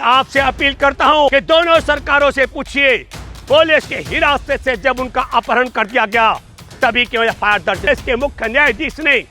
आपसे अपील करता हूं कि दोनों सरकारों से पूछिए, पुलिस के हिरासत से जब उनका अपहरण कर दिया गया तभी क्यों एफआईआर दर्ज। इसके मुख्य न्यायाधीश ने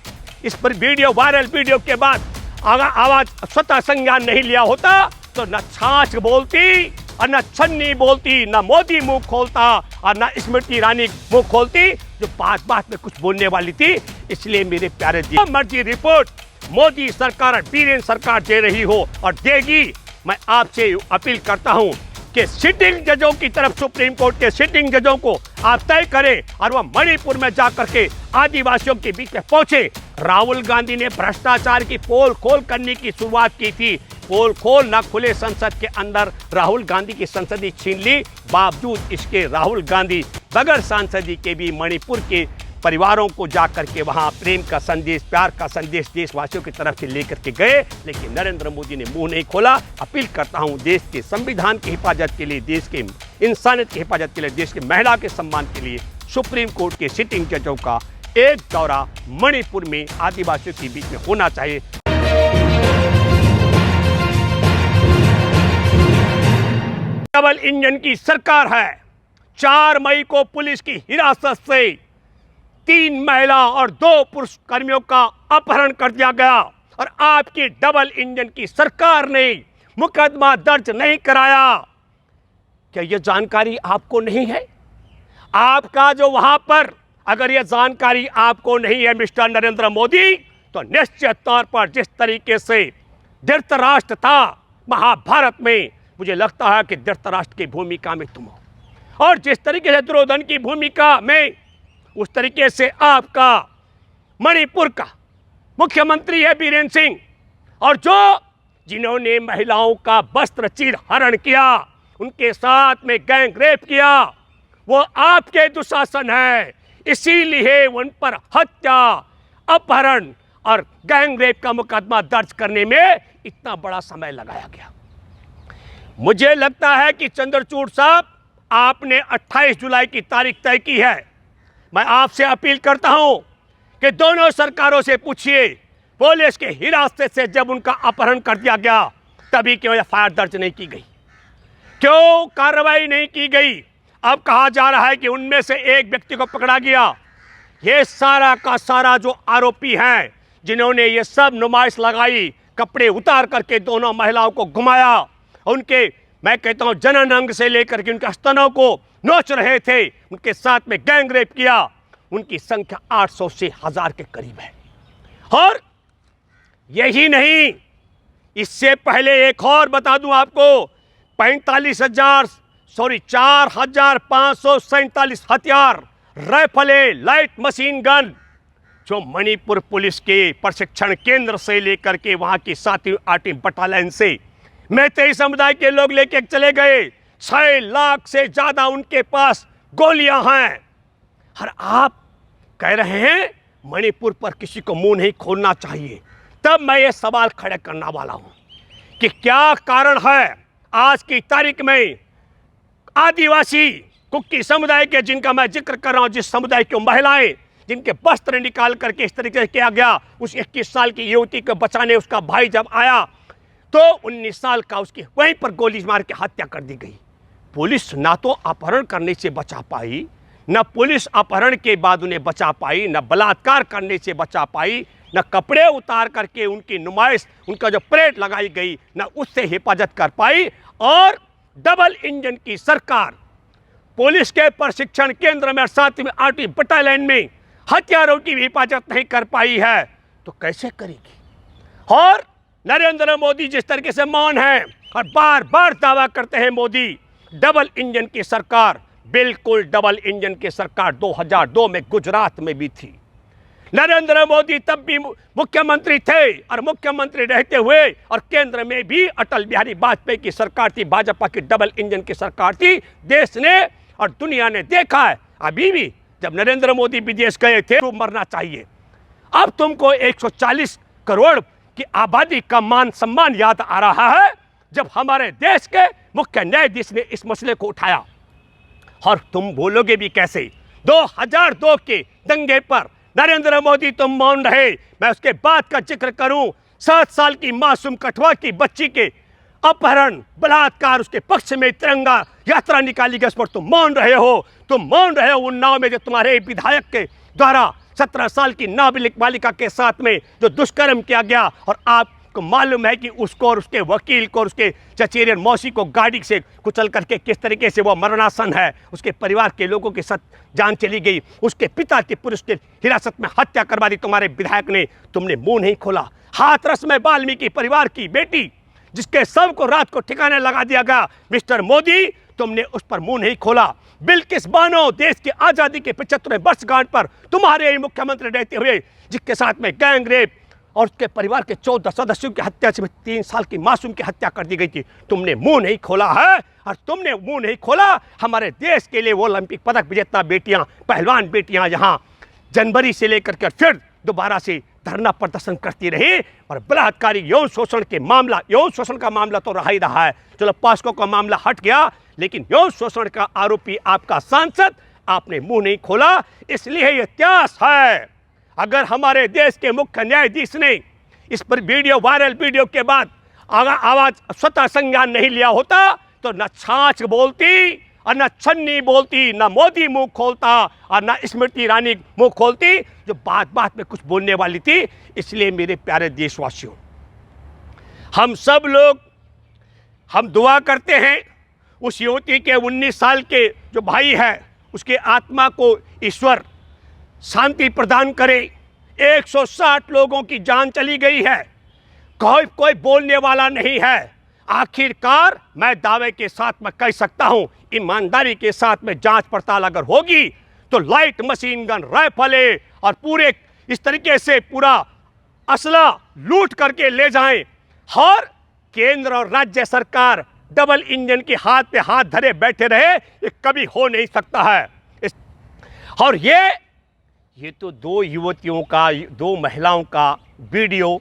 इस पर वायरल वीडियो के बाद आवाज स्वतः संज्ञान नहीं लिया होता तो न छाछ बोलती और न छन्नी बोलती, न मोदी मुंह खोलता और न स्मृति ईरानी मुंह खोलती जो बात बात में कुछ बोलने वाली थी। इसलिए मेरे प्यारे जी, मर्जी रिपोर्ट मोदी सरकार और बीरेन सरकार दे रही हो और देगी, मैं आपसे अपील करता हूं कि सिटिंग जजों की तरफ सुप्रीम कोर्ट के सिटिंग जजों को आप तय करें और वह मणिपुर में जाकर के आदिवासियों के बीच में पहुंचे। राहुल गांधी ने भ्रष्टाचार की पोल खोल करने की शुरुआत की थी, पोल खोल न खुले संसद के अंदर राहुल गांधी की संसदी छीन ली। बावजूद इसके राहुल गांधी बगैर सांसदी के भी मणिपुर के परिवारों को जाकर के वहां प्रेम का संदेश, प्यार का संदेश देशवासियों की तरफ से लेकर के गए, लेकिन नरेंद्र मोदी ने मुंह नहीं खोला। अपील करता हूं देश के संविधान की हिफाजत के लिए, देश के इंसानियत की हिफाजत के लिए, देश के महिला के सम्मान के लिए सुप्रीम कोर्ट के सिटिंग जजों का एक दौरा मणिपुर में आदिवासियों के बीच में होना चाहिए। डबल इंजन की सरकार है। 4 मई को पुलिस की हिरासत से 3 महिला और 2 पुरुष कर्मियों का अपहरण कर दिया गया और आपकी डबल इंजन की सरकार ने मुकदमा दर्ज नहीं कराया। क्या यह जानकारी आपको नहीं है? आपका जो वहां पर अगर यह जानकारी आपको नहीं है मिस्टर नरेंद्र मोदी, तो निश्चित तौर पर जिस तरीके से धृतराष्ट्र था महाभारत में, मुझे लगता है कि धृतराष्ट्र की भूमिका में तुम हो और जिस तरीके से दुर्योधन की भूमिका में, उस तरीके से आपका मणिपुर का मुख्यमंत्री है बीरेन सिंह, और जिन्होंने महिलाओं का वस्त्र चीर हरण किया, उनके साथ में गैंग रेप किया, वो आपके दुशासन है। इसीलिए उन पर हत्या, अपहरण और गैंग रेप का मुकदमा दर्ज करने में इतना बड़ा समय लगाया गया। मुझे लगता है कि चंद्रचूड़ साहब, आपने 28 जुलाई की तारीख तय की है। मैं आपसे अपील करता हूं कि दोनों सरकारों से पूछिए, पुलिस के हिरासत से जब उनका अपहरण कर दिया गया तभी क्यों एफआईआर दर्ज नहीं की गई, क्यों कार्रवाई नहीं की गई। अब कहा जा रहा है कि उनमें से एक व्यक्ति को पकड़ा गया। ये सारा का सारा जो आरोपी हैं, जिन्होंने ये सब नुमाइश लगाई, कपड़े उतार करके दोनों महिलाओं को घुमाया, उनके मैं कहता हूं जनन अंग से लेकर के उनके स्तनों को नोच रहे थे, उनके साथ में गैंग रेप किया, उनकी संख्या 800 से 1000 के करीब है। और यही नहीं, इससे पहले एक और बता दूं आपको, 4,547 हथियार, राइफलें, लाइट मशीन गन जो मणिपुर पुलिस के प्रशिक्षण केंद्र से लेकर के वहां की 7वीं 8वीं बटालियन से मैतेई समुदाय के लोग लेके चले गए। 6 लाख से ज्यादा उनके पास गोलियां हैं। और आप कह रहे हैं मणिपुर पर किसी को मुंह नहीं खोलना चाहिए। तब मैं ये सवाल खड़े करने वाला हूं कि क्या कारण है आज की तारीख में आदिवासी कुकी समुदाय के, जिनका मैं जिक्र कर रहा हूं, जिस समुदाय की महिलाएं, जिनके वस्त्र निकाल करके इस तरीके से किया गया, उस 21 साल की युवती को बचाने उसका भाई जब आया तो 19 साल का उसकी वहीं पर गोली मार के हत्या कर दी गई। पुलिस ना तो अपहरण करने से बचा पाई, न पुलिस अपहरण के बाद उन्हें बचा पाई, न बलात्कार करने से बचा पाई, न कपड़े उतार करके उनकी नुमाइश, उनका जो परेड लगाई गई, न उससे हिफाजत कर पाई। और डबल इंजन की सरकार पुलिस के प्रशिक्षण केंद्र में 7वीं 8वीं बटालियन में हथियारों की भी हिफाजत नहीं कर पाई है, तो कैसे करेगी। और नरेंद्र मोदी जिस तरीके से मौन है और बार बार दावा करते हैं मोदी डबल इंजन की सरकार, बिल्कुल डबल इंजन की सरकार 2002 में गुजरात में भी थी। नरेंद्र मोदी तब भी मुख्यमंत्री थे और मुख्यमंत्री रहते हुए और केंद्र में भी अटल बिहारी वाजपेयी की सरकार थी, भाजपा की डबल इंजन की सरकार थी। देश ने और दुनिया ने देखा है, अभी भी जब नरेंद्र मोदी विदेश गए थे तो मरना चाहिए। अब तुमको 140 करोड़ की आबादी का मान सम्मान याद आ रहा है जब हमारे देश के मुख्य न्यायाधीश ने इस मसले को उठाया। और तुम बोलोगे भी कैसे। 2002 के दंगे पर नरेंद्र मोदी तुम मौन रहे। मैं उसके बाद का जिक्र करूं, 7 साल की मासूम कठुआ की बच्ची के अपहरण, बलात्कार, उसके पक्ष में तिरंगा यात्रा निकाली गई, उस पर तुम मौन रहे हो। तुम मौन रहे हो उन्नाव में जो तुम्हारे विधायक के द्वारा 17 साल की नाबालिग बालिका के साथ में जो दुष्कर्म किया गया, और आपको मालूम है कि उसको और उसके वकील को और उसके चचेरे मौसी को गाड़ी से कुचल करके किस तरीके से वो मरणासन है, उसके परिवार के लोगों के साथ जान चली गई, उसके पिता की पुलिस के हिरासत में हत्या करवा दी तुम्हारे विधायक ने। तुमने मुंह नहीं खोला। हाथरस में वाल्मीकि परिवार की बेटी जिसके शव को रात को ठिकाने लगा दिया गया, मिस्टर मोदी तुमने उस पर मुंह नहीं खोला। बिल्किस बानो देश की आज़ादी के 75वें वर्षगांठ पर तुम्हारे मुख्यमंत्री रहते हुए जिसके साथ में गैंग रेप और उसके परिवार के 14 सदस्यों की हत्या से 3 साल की मासूम की हत्या कर दी गई थी, तुमने मुंह नहीं खोला है। और तुमने मुंह नहीं खोला हमारे देश के लिए वो ओलंपिक पदक विजेता बेटियां, पहलवान बेटियां यहाँ जनवरी से लेकर के फिर दोबारा से धरना प्रदर्शन करती रही। और बलात्कारी यौन शोषण के मामला, यौन शोषण का मामला तो रहा ही रहा है, चलो पॉस्को का मामला हट गया, लेकिन यौन शोषण का आरोपी आपका सांसद, आपने मुंह नहीं खोला। इसलिए यह इतिहास है। अगर हमारे देश के मुख्य न्यायाधीश ने इस पर वीडियो, वायरल वीडियो के बाद आवाज स्वतः संज्ञान नहीं लिया होता तो न छाछ बोलती और न छन्नी बोलती, न मोदी मुंह खोलता और न स्मृति ईरानी मुंह खोलती जो बात बात में कुछ बोलने वाली थी। इसलिए मेरे प्यारे देशवासियों, हम सब लोग हम दुआ करते हैं उस युवती के 19 साल के जो भाई है उसके आत्मा को ईश्वर शांति प्रदान करे। 160 लोगों की जान चली गई है, कोई बोलने वाला नहीं है। आखिरकार मैं दावे के साथ में कह सकता हूं, ईमानदारी के साथ में जांच पड़ताल अगर होगी तो लाइट मशीन गन, राइफलें और पूरे इस तरीके से पूरा असला लूट करके ले जाएं, और केंद्र और राज्य सरकार डबल इंजन के हाथ पे हाथ धरे बैठे रहे, ये कभी हो नहीं सकता है। और ये तो 2 युवतियों का, 2 महिलाओं का वीडियो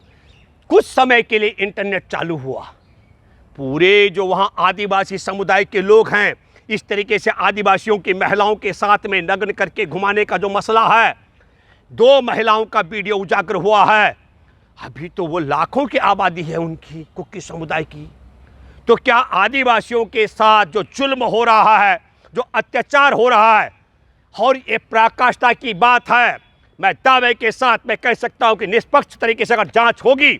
कुछ समय के लिए इंटरनेट चालू हुआ। पूरे जो वहाँ आदिवासी समुदाय के लोग हैं, इस तरीके से आदिवासियों की महिलाओं के साथ में नग्न करके घुमाने का जो मसला है, 2 महिलाओं का वीडियो उजागर हुआ है। अभी तो वो लाखों की आबादी है उनकी, कुकी समुदाय की। तो क्या आदिवासियों के साथ जो जुल्म हो रहा है, जो अत्याचार हो रहा है, और ये पराकाष्ठा की बात है, मैं दावे के साथ मैं कह सकता हूं कि निष्पक्ष तरीके से अगर जांच होगी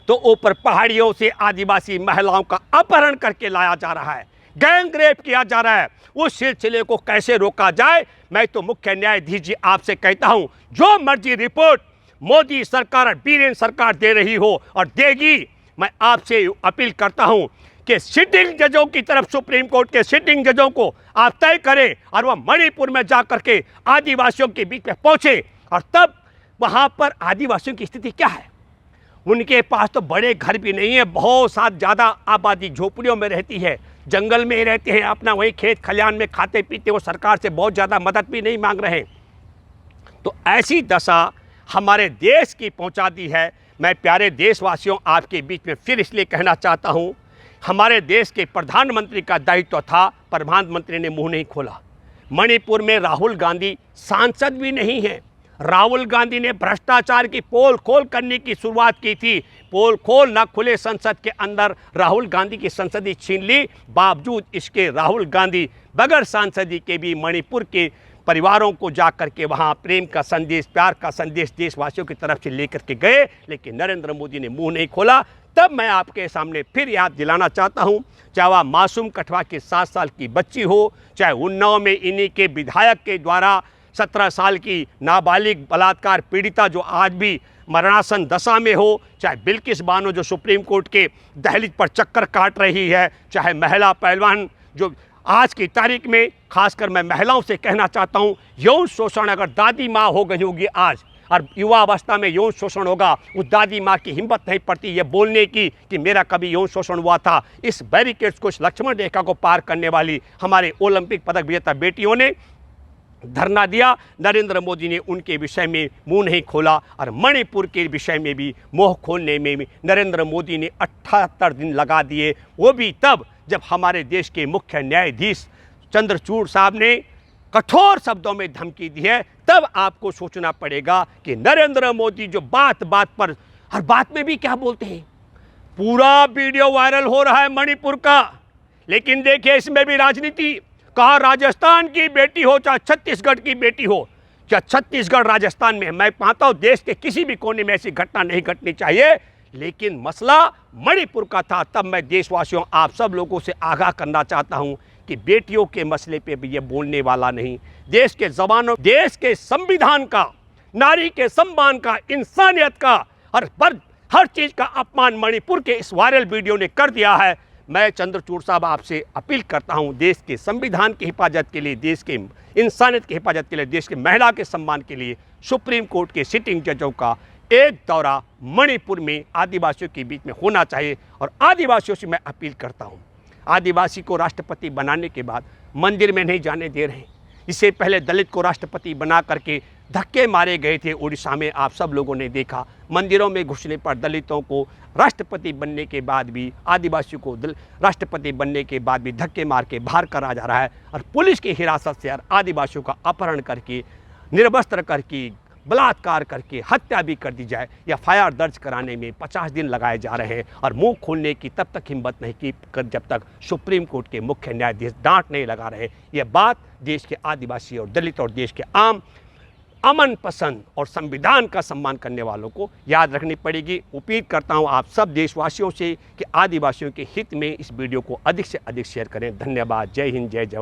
तो ऊपर पहाड़ियों से आदिवासी महिलाओं का अपहरण करके लाया जा रहा है, गैंग रेप किया जा रहा है। उस सिलसिले को कैसे रोका जाए, मैं तो मुख्य न्यायाधीश जी आपसे कहता हूं, जो मर्जी रिपोर्ट मोदी सरकार और बीरेन सरकार दे रही हो और देगी, मैं आपसे अपील करता हूं कि सिटिंग जजों की तरफ, सुप्रीम कोर्ट के सिटिंग जजों को आप तय करें और वह मणिपुर में जा करके आदिवासियों के बीच में पहुंचे। और तब वहां पर आदिवासियों की स्थिति क्या है, उनके पास तो बड़े घर भी नहीं है, बहुत साथ ज़्यादा आबादी झोपड़ियों में रहती है, जंगल में ही रहते हैं, अपना वही खेत खलिहान में खाते पीते, वो सरकार से बहुत ज़्यादा मदद भी नहीं मांग रहे। तो ऐसी दशा हमारे देश की पहुंचा दी है। मैं प्यारे देशवासियों आपके बीच में फिर इसलिए कहना चाहता हूं, हमारे देश के प्रधानमंत्री का दायित्व था, प्रधानमंत्री ने मुंह नहीं खोला। मणिपुर में राहुल गांधी सांसद भी नहीं है। राहुल गांधी ने भ्रष्टाचार की पोल खोल करने की शुरुआत की थी, पोल खोल न खुले संसद के अंदर राहुल गांधी की संसदी छीन ली। बावजूद इसके राहुल गांधी बगैर सांसदी के भी मणिपुर के परिवारों को जाकर के वहाँ प्रेम का संदेश, प्यार का संदेश देशवासियों की तरफ से लेकर के गए, लेकिन नरेंद्र मोदी ने मुंह नहीं खोला। तब मैं आपके सामने फिर याद दिलाना चाहता हूँ, चाहे वह मासूम कठवा की 7 साल की बच्ची हो, चाहे उन्नाव में इन्हीं के विधायक के द्वारा 17 साल की नाबालिग बलात्कार पीड़िता जो आज भी मरणासन दशा में हो, चाहे बिल्किस बानो जो सुप्रीम कोर्ट के दहलीज पर चक्कर काट रही है, चाहे महिला पहलवान जो आज की तारीख में, खासकर मैं महिलाओं से कहना चाहता हूँ, यौन शोषण अगर दादी माँ हो गई होगी आज और युवा अवस्था में यौन शोषण होगा, उस दादी माँ की हिम्मत नहीं पड़ती ये बोलने की कि मेरा कभी यौन शोषण हुआ था। इस बैरिकेड्स को, इस लक्ष्मण रेखा को पार करने वाली हमारे ओलंपिक पदक विजेता बेटियों ने धरना दिया, नरेंद्र मोदी ने उनके विषय में मुंह नहीं खोला, और मणिपुर के विषय में भी मुंह खोलने में भी नरेंद्र मोदी ने 78 दिन लगा दिए, वो भी तब जब हमारे देश के मुख्य न्यायाधीश चंद्रचूड़ साहब ने कठोर शब्दों में धमकी दी है। तब आपको सोचना पड़ेगा कि नरेंद्र मोदी जो बात बात पर, हर बात में भी क्या बोलते हैं, पूरा वीडियो वायरल हो रहा है मणिपुर का, लेकिन देखिए इसमें भी राजनीति। कहा राजस्थान की बेटी हो चाहे छत्तीसगढ़ की बेटी हो, क्या छत्तीसगढ़ राजस्थान में, मैं मानता हूं देश के किसी भी कोने में ऐसी घटना नहीं घटनी चाहिए, लेकिन मसला मणिपुर का था। तब मैं देशवासियों आप सब लोगों से आगाह करना चाहता हूं कि बेटियों के मसले पे भी ये बोलने वाला नहीं। देश के जवानों, देश के संविधान का, नारी के सम्मान का, इंसानियत का, हर चीज का अपमान मणिपुर के इस वायरल वीडियो ने कर दिया है। मैं चंद्रचूड़ साहब आपसे अपील करता हूं, देश के संविधान की हिफाजत के लिए, देश के इंसानियत की हिफाजत के लिए, देश के महिला के सम्मान के लिए सुप्रीम कोर्ट के सिटिंग जजों का एक दौरा मणिपुर में आदिवासियों के बीच में होना चाहिए। और आदिवासियों से मैं अपील करता हूं, आदिवासी को राष्ट्रपति बनाने के बाद मंदिर में नहीं जाने दे रहे हैं। इससे पहले दलित को राष्ट्रपति बना करके धक्के मारे गए थे उड़ीसा में, आप सब लोगों ने देखा। मंदिरों में घुसने पर दलितों को राष्ट्रपति बनने के बाद भी, आदिवासियों को राष्ट्रपति बनने के बाद भी धक्के मार के बाहर करा जा रहा है। और पुलिस की हिरासत से आदिवासियों का अपहरण करके, निर्वस्त्र करके, बलात्कार करके हत्या भी कर दी जाए। या FIR दर्ज कराने में 50 दिन लगाए जा रहे हैं। और मुंह खोलने की तब तक हिम्मत नहीं की जब तक सुप्रीम कोर्ट के मुख्य न्यायाधीश डांट नहीं लगा रहे। यह बात देश के आदिवासी और दलित और देश के आम अमन पसंद और संविधान का सम्मान करने वालों को याद रखनी पड़ेगी। अपील करता हूं आप सब देशवासियों से कि आदिवासियों के हित में इस वीडियो को अधिक से अधिक शेयर करें। धन्यवाद। जय हिंद, जय जवान।